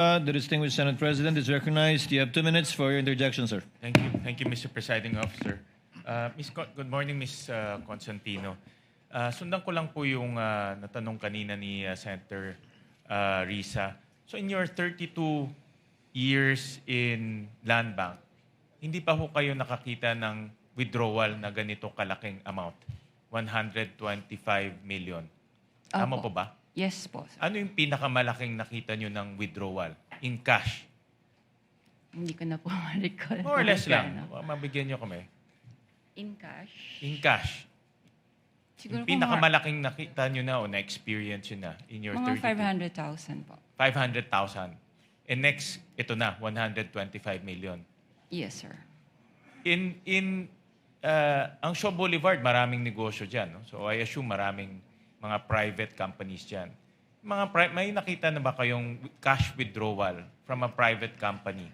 The distinguished Senate President is recognized. You have 2 minutes for your interjection, sir. Thank you. Thank you, Mr. Presiding Officer. Good morning, Ms. Constantino. Sundan ko lang po yung natanong kanina ni Senator Risa. So in your 32 years in Land Bank, hindi pa ho kayo nakakita ng withdrawal na ganito kalaking amount? 125 million. Tama Opo. po ba? Yes po. Ano yung pinakamalaking nakita nyo ng withdrawal in cash? Hindi ko na po ma-recall. More or less kung lang. magkano. Mabigyan nyo kami. In cash? In cash. Siguro Yung po pinakamalaking nakita nyo na o na-experience nyo na in your mga 32? 500,000 po. 500,000. And next, ito na, 125 million. Yes, sir. Ang Shaw Boulevard, maraming negosyo dyan. No? So I assume maraming mga private companies dyan. May nakita na ba kayong cash withdrawal from a private company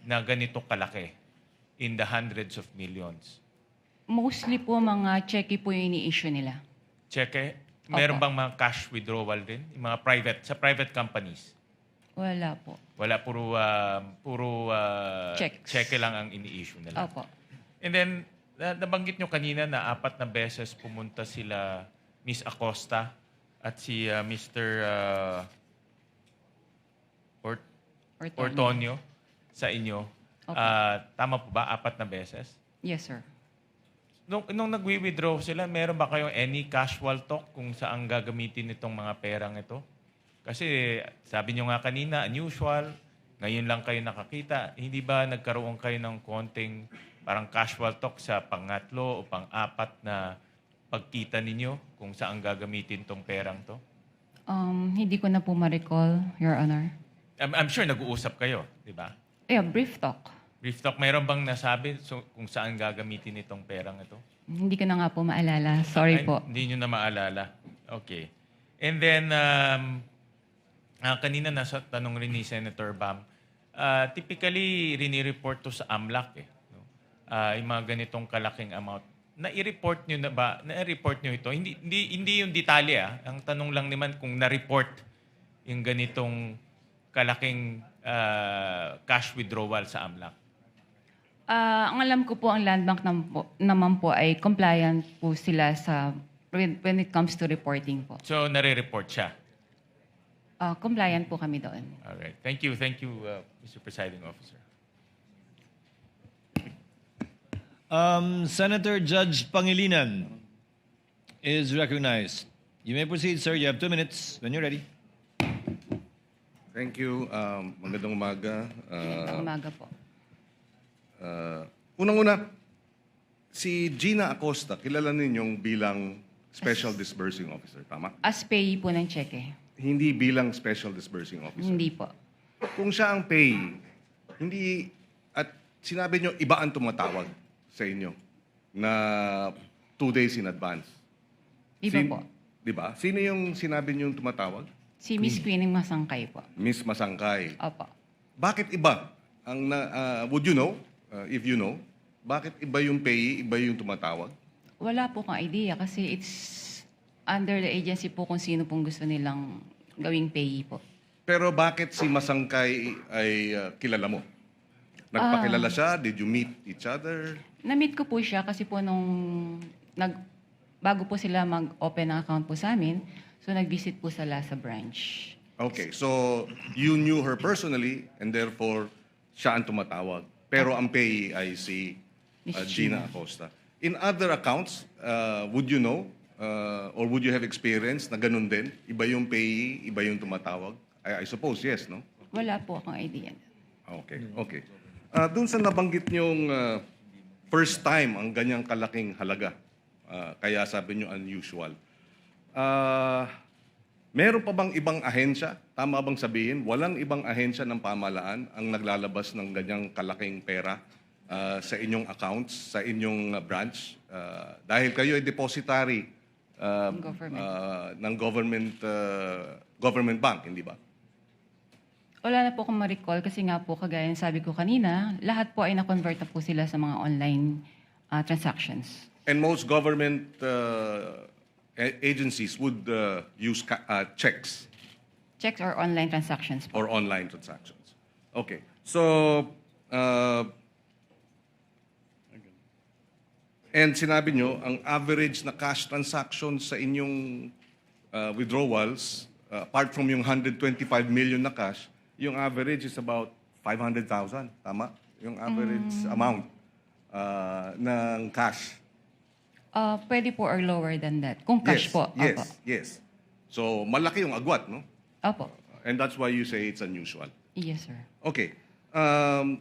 na ganito kalaki in the hundreds of millions? Mostly po mga cheque po yung ini-issue nila. Cheque? Meron Opo. bang mga cash withdrawal din? Yung mga private companies? Wala po. Wala, puro Checks. cheque lang ang ini-issue nila. Opo. And then, nabanggit nyo kanina na 4 na beses pumunta sila Miss Acosta at si Mr. Ortonio sa inyo. Opo. Tama po ba? 4 na beses? Yes, sir. Nung nagwi-withdraw sila, meron ba kayong any casual talk kung saan gagamitin itong mga perang ito? Kasi sabi nyo nga kanina, unusual, ngayon lang kayo nakakita. Hindi ba nagkaroon kayo ng konting parang casual talk sa pangatlo o pang-4 na pagkita ninyo kung saan gagamitin tong perang to? Hindi ko na po ma-recall, Your Honor. I'm sure nag-uusap kayo, di ba? Yeah, brief talk. Brief talk, mayroon bang nasabi kung saan gagamitin itong perang ito? Hindi ko na nga po maalala. Sorry Ay, po. Hindi nyo na maalala. Okay. And then, kanina nasa tanong rin ni Senator Bam, typically, rini-report to sa AMLAC no? Yung mga ganitong kalaking amount. Na-report nyo na ba? Na-report nyo ito? Hindi yung detalye. Ang tanong lang naman kung na-report yung ganitong kalaking cash withdrawal sa AMLAC. Ang alam ko po, ang Land Bank naman po ay compliant po sila sa when it comes to reporting po. So, nare-report siya. Compliant po kami doon. Alright. Thank you, Mr. Presiding Officer. Senator Judge Pangilinan is recognized. You may proceed, sir. You have 2 minutes when you're ready. Thank you. Magandang umaga. Ang umaga po. Unang-una, si Gina Acosta, kilala ninyong bilang Special Disbursing Officer, tama? As payee po ng cheque. Hindi bilang Special Disbursing Officer. Hindi po. Kung siya ang payee, hindi, at sinabi nyo, iba ang tumatawag sa inyo na 2 days in advance. Iba po. Di ba? Sino yung sinabi nyo tumatawag? Si Miss Queenie Masangkay po. Miss Masangkay. Opo. Bakit iba? Would you know, if you know, bakit iba yung payee, iba yung tumatawag? Wala po kang idea kasi it's under the agency po kung sino pong gusto nilang gawing payee po. Pero bakit si Masangkay ay kilala mo? Nagpakilala siya? Did you meet each other? Na-meet ko po siya kasi po bago po sila mag-open ng account po sa amin, so nag-visit po sila sa branch. Okay, so you knew her personally and therefore siya ang tumatawag. Pero ang payee ay si Miss Gina Gina. Acosta. In other accounts, would you know or would you have experience na ganun din? Iba yung payee, iba yung tumatawag? I suppose yes, no? Wala po akong idea. Okay, okay. Doon sa nabanggit niyong first time ang ganyang kalaking halaga, kaya sabi niyo unusual. Meron pa bang ibang ahensya? Tama bang sabihin, walang ibang ahensya ng pamahalaan ang naglalabas ng ganyang kalaking pera sa inyong accounts, sa inyong branch? Dahil kayo ay depositary ng government bank, hindi ba? Wala na po akong ma-recall kasi nga po, kagaya ng sabi ko kanina, lahat po ay na-convert na po sila sa mga online transactions. And most government agencies would use checks. Checks or online transactions po. or online transactions. Okay. So, and sinabi nyo, ang average na cash transactions sa inyong withdrawals, apart from yung 125 million na cash, yung average is about 500,000. Tama? Yung average amount ng cash. Pwede po or lower than that. Kung cash po. Yes, Opo. yes. So, malaki yung agwat, no? Opo. And that's why you say it's unusual. Yes, sir. Okay. I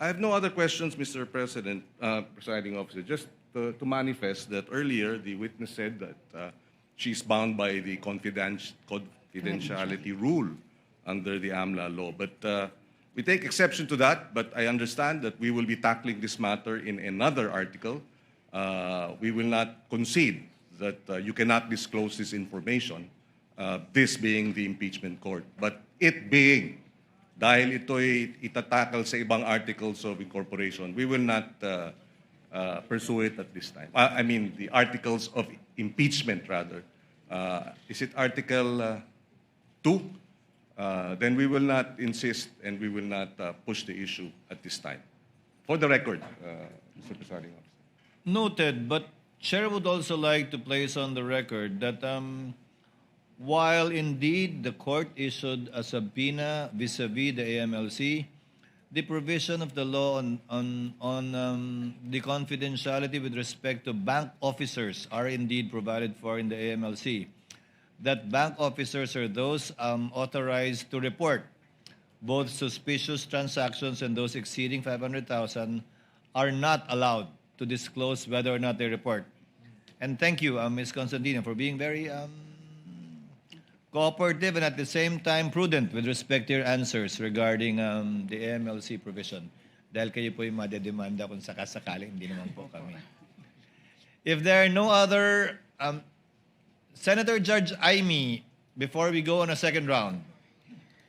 have no other questions, Mr. President, Presiding Officer. Just to manifest that earlier, the witness said that she's bound by the confidentiality rule under the AMLA law. But we take exception to that, but I understand that we will be tackling this matter in another article. We will not concede that you cannot disclose this information, this being the impeachment court. But it being, dahil ito'y itatakal sa ibang articles of incorporation, we will not pursue it at this time. I mean, the articles of impeachment, rather. Is it Article 2? Then we will not insist and we will not push the issue at this time. For the record, Mr. Presiding Officer. Noted, but Chair would also like to place on the record that while indeed the court issued a subpoena vis-a-vis the AMLC, the provision of the law on the confidentiality with respect to bank officers are indeed provided for in the AMLC. That bank officers are those authorized to report both suspicious transactions and those exceeding 500,000 are not allowed to disclose whether or not they report. And thank you, Ms. Constantino, for being very cooperative and at the same time prudent with respect to your answers regarding the AMLC provision. Dahil kayo po yung madedemanda kung sakasakaling, hindi naman po kami. If there are no other... Senator Judge Aimee, before we go on a second round.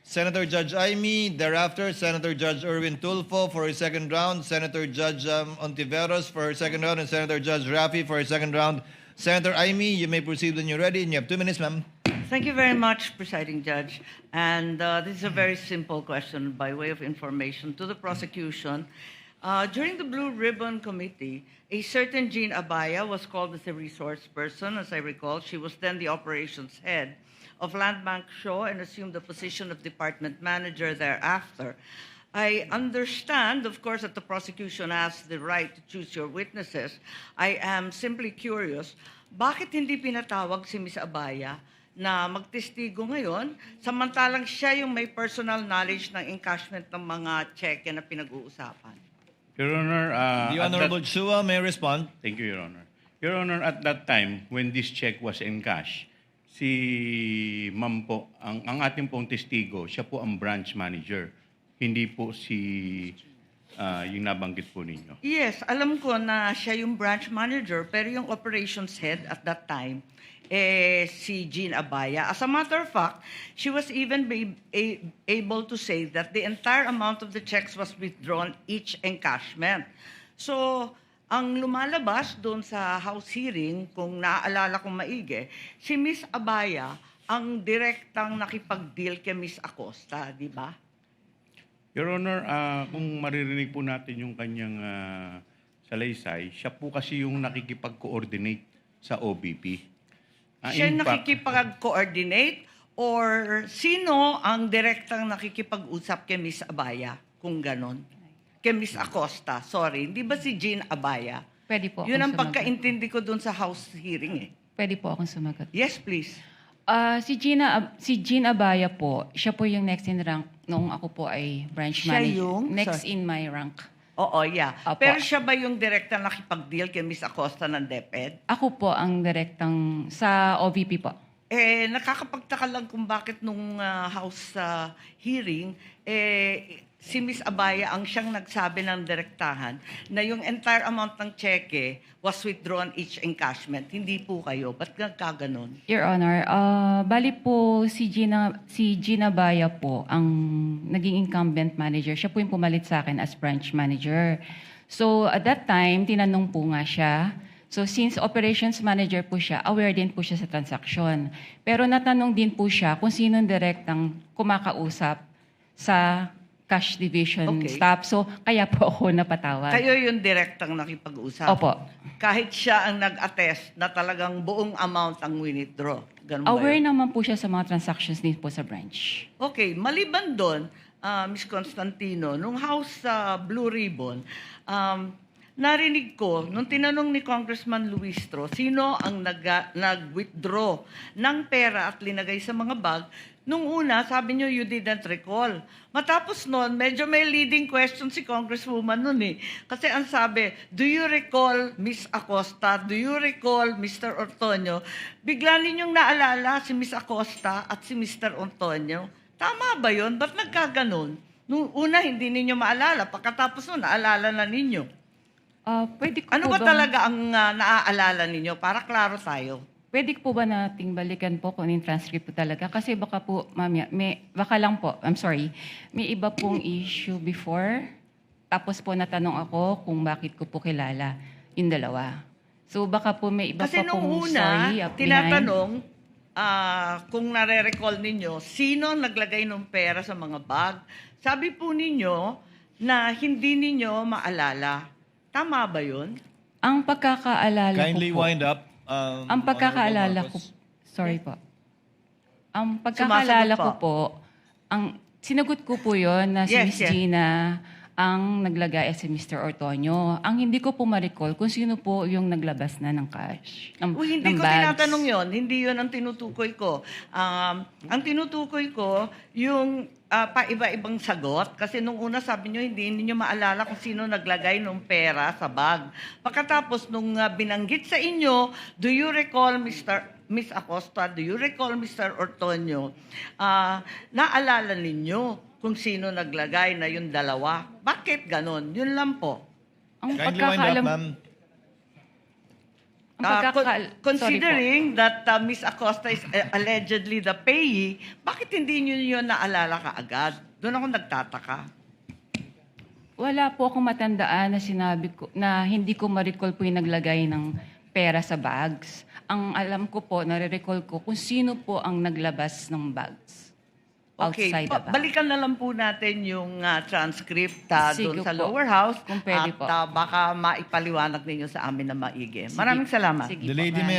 Senator Judge Aimee, thereafter Senator Judge Erwin Tulfo for his second round, Senator Judge Ontiveros for his second round, and Senator Judge Rafi for his second round. Senator Aimee, you may proceed when you're ready, and you have 2 minutes, ma'am. Thank you very much, Presiding Judge. And this is a very simple question by way of information to the prosecution. During the Blue Ribbon Committee, a certain Jean Abaya was called as a resource person. As I recall, she was then the operations head of Landbank Shaw and assumed the position of department manager thereafter. I understand, of course, that the prosecution has the right to choose your witnesses. I am simply curious, bakit hindi pinatawag si Ms. Abaya na magtestigo ngayon, samantalang siya yung may personal knowledge ng encashment ng mga cheque na pinag-uusapan? Your Honor, The Honorable Chua may respond. thank you, Your Honor. Your Honor, at that time, when this check was in cash, si Ma'am po, ang ating pong testigo, siya po ang branch manager. Hindi po si yung nabanggit po ninyo. Yes, alam ko na siya yung branch manager, pero yung operations head at that time, si Jean Abaya. As a matter of fact, she was even able to say that the entire amount of the checks was withdrawn each encashment. So, ang lumalabas doon sa House hearing, kung naaalala kong maigi, si Miss Abaya ang direktang nakipag-deal kay Miss Acosta, di ba? Your Honor, kung maririnig po natin yung kanyang salaysay, siya po kasi yung nakikipag-coordinate sa OBP. Siya In fact, nakikipag-coordinate or sino ang direktang nakikipag-usap kay Miss Abaya, kung ganon? Kay Miss Acosta, sorry. Hindi ba si Jean Abaya? Pwede po Yun ang akong sumagot. pagkaintindi ko doon sa House hearing eh. Pwede po akong sumagot. Yes, please. Si Jean Abaya po, siya po yung next in rank noong ako po ay branch Siya manager. yung? Next Sorry. in my rank. Oo, yeah. Apo. Pero siya ba yung direktang nakipag-deal kay Miss Acosta ng DepEd? Ako po ang direktang sa OVP po. Nakakapagtaka lang kung bakit nung House hearing, si Miss Abaya ang siyang nagsabi ng direktahan na yung entire amount ng cheque was withdrawn each encashment. Hindi po kayo. Ba't nagkaganon? Your Honor, bali po si Gina Baya po ang naging incumbent manager. Siya po yung pumalit sa akin as branch manager. So at that time, tinanong po nga siya So since operations manager po siya, aware din po siya sa transaction. Pero natanong din po siya kung sinong direktang kumakausap sa cash division Okay. staff. So kaya po ako napatawag. Kayo yung direktang nakipag-usap. Opo. Kahit siya ang nag-attest na talagang buong amount ang withdraw. Ganun ba Aware yun? naman po siya sa mga transactions din po sa branch. Okay, maliban doon, Ms. Constantino, nung House Blue Ribbon, narinig ko, nung tinanong ni Congressman Luistro, sino ang nag-withdraw ng pera at linagay sa mga bag, nung una, sabi niyo, you didn't recall. Matapos noon, medyo may leading question si Congresswoman noon eh. Kasi ang sabi, do you recall Miss Acosta? Do you recall Mr. Ortonio? Bigla ninyong naalala si Miss Acosta at si Mr. Ortonio. Tama ba yun? Ba't nagkaganon? Nung una, hindi ninyo maalala. Pagkatapos noon, naalala na ninyo. Pwede ko Ano po ba bang- talaga ang naaalala ninyo? Para klaro tayo. Pwede po ba nating balikan po kung yung transcript po talaga? Kasi baka po, mamaya, baka lang po, I'm sorry, may iba pong issue before. Tapos po natanong ako kung bakit ko po kilala yung dalawa. So baka po may iba Kasi pa nung pong una, story up behind. tinatanong kung nare-recall ninyo, sino ang naglagay ng pera sa mga bag? Sabi po ninyo na hindi ninyo maalala. Tama ba yun? Ang pagkakaalala Kindly ko po, wind up. ang pagkakaalala ko, Honorable Marcos. sorry po. Ang pagkakaalala Sumasagot ko po, ang sinagot ko po yon na si Yes, Miss yes. Gina ang naglagay at si Mr. Ortonio. Ang hindi ko po ma-recall kung sino po yung naglabas na ng cash, Uy, hindi ng ko bags. tinatanong yon. Hindi yon ang tinutukoy ko. Ang tinutukoy ko, yung pa-iba-ibang sagot. Kasi nung una sabi nyo, hindi ninyo maalala kung sino naglagay ng pera sa bag. Pagkatapos nung binanggit sa inyo, do you recall Miss Acosta, do you recall Mr. Ortonio? Naalala ninyo kung sino naglagay na yung dalawa. Bakit ganon? Yun lang po. Ang Kindly wind up, pagkakaalam, ma'am. ang pagkakaal- Considering that Miss Acosta is allegedly the payee, bakit hindi niyo yun naalala kaagad? Doon ako nagtataka. Wala po akong matandaan na sinabi ko na hindi ko ma-recall po yung naglagay ng pera sa bags. Ang alam ko po, nare-recall ko kung sino po ang naglabas ng bags Okay, outside the bag. balikan na lang po natin yung transcript Sige doon sa po. lower house Kung pwede at po. baka maipaliwanag ninyo sa amin na maigi. Maraming salamat. Sige The po, lady ma'am. may have